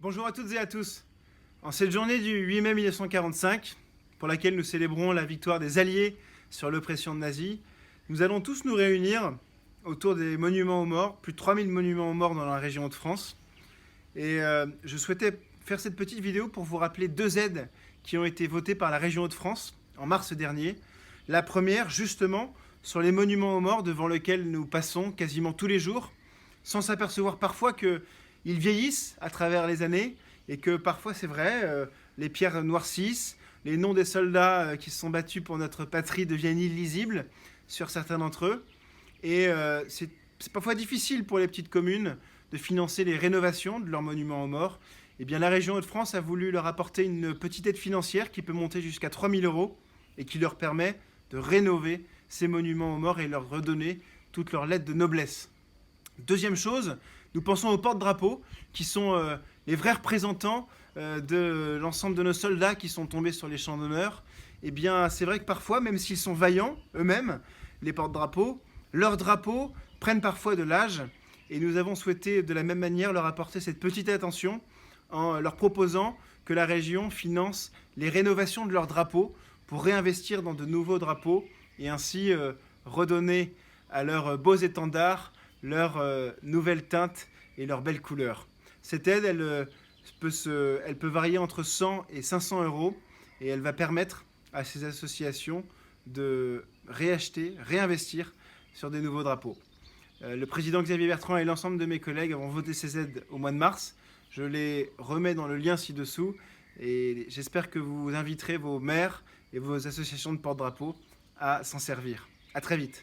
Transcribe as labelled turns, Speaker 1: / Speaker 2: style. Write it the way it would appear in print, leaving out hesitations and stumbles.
Speaker 1: Bonjour à toutes et à tous. En cette journée du 8 mai 1945, pour laquelle nous célébrons la victoire des Alliés sur l'oppression nazie, nous allons tous nous réunir autour des monuments aux morts, plus de 3000 monuments aux morts dans la région Hauts-de-France. Et je souhaitais faire cette petite vidéo pour vous rappeler deux aides qui ont été votées par la région Hauts-de-France en mars dernier. La première, justement, sur les monuments aux morts devant lesquels nous passons quasiment tous les jours, sans s'apercevoir parfois qu'ils vieillissent à travers les années et que parfois, c'est vrai, les pierres noircissent, les noms des soldats qui se sont battus pour notre patrie deviennent illisibles sur certains d'entre eux. Et c'est parfois difficile pour les petites communes de financer les rénovations de leurs monuments aux morts. Eh bien, la région Hauts-de-France a voulu leur apporter une petite aide financière qui peut monter jusqu'à 3 000 € et qui leur permet de rénover ces monuments aux morts et leur redonner toute leur lettre de noblesse. Deuxième chose, nous pensons aux porte-drapeaux qui sont les vrais représentants de l'ensemble de nos soldats qui sont tombés sur les champs d'honneur. Eh bien, c'est vrai que parfois, même s'ils sont vaillants eux-mêmes, les porte-drapeaux, leurs drapeaux prennent parfois de l'âge et nous avons souhaité de la même manière leur apporter cette petite attention en leur proposant que la région finance les rénovations de leurs drapeaux pour réinvestir dans de nouveaux drapeaux et ainsi redonner à leurs beaux étendards leur nouvelle teinte et leurs belles couleurs. Cette aide, elle peut varier entre 100 et 500 € et elle va permettre à ces associations de réinvestir sur des nouveaux drapeaux. Le président Xavier Bertrand et l'ensemble de mes collègues avont voté ces aides au mois de mars. Je les remets dans le lien ci-dessous et j'espère que vous inviterez vos maires et vos associations de porte-drapeaux à s'en servir. À très vite.